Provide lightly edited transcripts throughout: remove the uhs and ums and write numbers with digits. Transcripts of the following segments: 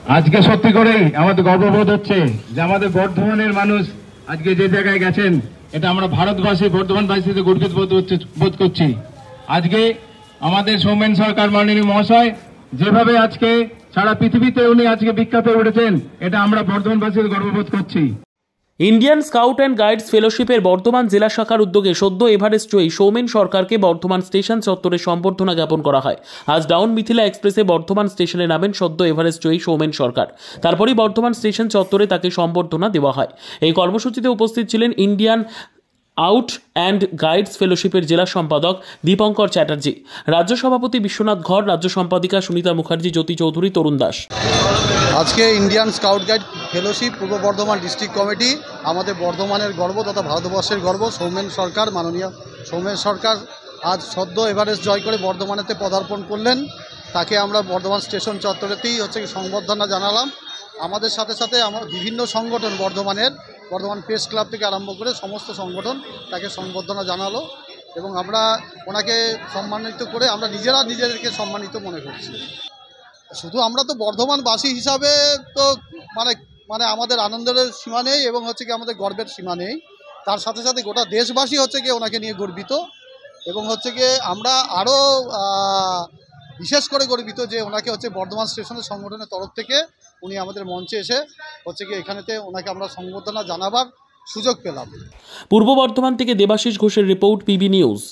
আজকে সত্যি করেই আমাদের গর্ববোধ হচ্ছে যে আমাদের বর্ধমানের মানুষ আজকে যে জায়গায় গেছেন, এটা আমরা ভারতবাসী বর্ধমানবাসীতে গর্বিত বোধ করছি। আজকে আমাদের সৌমেন সরকার মাননীয় মহাশয় যেভাবে আজকে সারা পৃথিবীতে উনি আজকে বিখ্যাত উঠেছেন, এটা আমরা বর্ধমানবাসীতে গর্ববোধ করছি। ইন্ডিয়ান স্কাউট অ্যান্ড গাইডস ফেলোশিপের বর্ধমান জেলা শাখার উদ্যোগে সদ্য এভারেস্ট জয়ী সৌমেন সরকারকে বর্ধমান স্টেশন চত্বরে সম্বর্ধনা জ্ঞাপন করা হয়। আজ ডাউন মিথিলা এক্সপ্রেসে বর্ধমান স্টেশনে নামেন সদ্য এভারেস্ট জয়ী সৌমেন সরকার। তারপরই বর্ধমান স্টেশন চত্বরে তাকে সম্বর্ধনা দেওয়া হয়। এই কর্মসূচিতে উপস্থিত ছিলেন ইন্ডিয়ান আউট অ্যান্ড গাইডস ফেলোশিপের জেলা সম্পাদক দীপঙ্কর চ্যাটার্জি, রাজ্য সভাপতি বিশ্বনাথ ঘর, রাজ্য সম্পাদিকা সুনিতা মুখার্জি, জ্যোতি চৌধুরী, তরুণ দাস। আজকে ইন্ডিয়ান স্কাউট গাইড ফেলোশিপ পূর্ব বর্ধমান ডিস্ট্রিক্ট কমিটি, আমাদের বর্ধমানের গর্ব তথা ভারতবর্ষের গর্ব সৌমেন সরকার, মাননীয় সৌমেন সরকার আজ সদ্য এভারেস্ট জয় করে বর্ধমানেতে পদার্পণ করলেন। তাকে আমরা বর্ধমান স্টেশন চত্বরেতেই সংবর্ধনা জানালাম। আমাদের সাথে সাথে আমার বিভিন্ন সংগঠন বর্ধমান প্রেস ক্লাব থেকে আরম্ভ করে সমস্ত সংগঠন তাকে সংবর্ধনা জানালো এবং আমরা ওনাকে সম্মানিত করে আমরা নিজেদেরকে সম্মানিত মনে করছি। শুধু আমরা তো বর্ধমানবাসী হিসাবে তো মানে আমাদের আনন্দের সীমা নেই এবং কি আমাদের গর্বের সীমা নেই। তার সাথে সাথে গোটা দেশবাসী কি ওনাকে নিয়ে গর্বিত এবং কি আমরা আরও বিশেষ করে গর্বিত যে ওনাকে বর্ধমান স্টেশনের সংগঠনের তরফ থেকে উনি আমাদের মঞ্চে এসে কি এখানেতে ওনাকে আমরা সংবর্ধনা জানাবার সুযোগ পেলাম। পূর্ব বর্ধমান থেকে দেবাশিস ঘোষের report, PB news.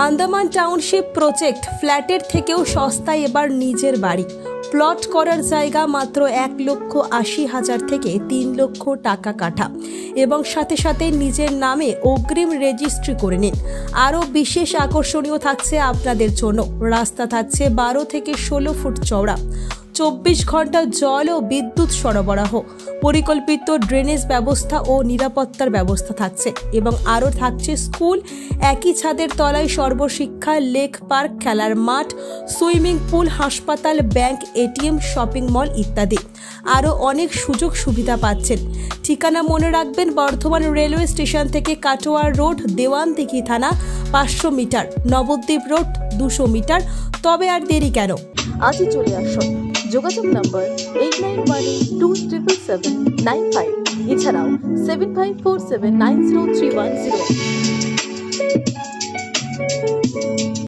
Andaman township project, ফ্ল্যাটের থেকেও সস্তায় এবার নিজের বাড়ি। প্লট করার জায়গা মাত্র 1,80,000 থেকে 3 লক্ষ টাকা কাঠা এবং সাথে সাথে নিজের নামে অগ্রিম রেজিস্ট্রি করে নিন। আরও বিশেষ আকর্ষণীয় থাকছে আপনাদের জন্য, রাস্তা থাকছে 12 থেকে 16 ফুট চওড়া, 24 ঘন্টা জল ও বিদ্যুৎ সরবরাহ, পরিকল্পিত ড্রেনেজ ব্যবস্থা ও নিরাপত্তার ব্যবস্থা থাকছে এবং আরও থাকছে স্কুল, একই ছাদের তলায় সর্বশিক্ষা, লেক পার্ক, খেলার মাঠ, সুইমিং পুল, হাসপাতাল, ব্যাংক, এটিএম, শপিং মল ইত্যাদি। আরও অনেক সুযোগ সুবিধা পাচ্ছেন। ঠিকানা মনে রাখবেন, বর্ধমান রেলওয়ে স্টেশন থেকে কাটোয়া রোড, দেওয়ানদিঘি থানা 500 মিটার, নবদ্বীপ রোড 200 মিটার। তবে আর দেরি কেন, আজই চলে আসুন। যোগাযোগ নম্বর 8918277795, এছাড়াও 7547903108।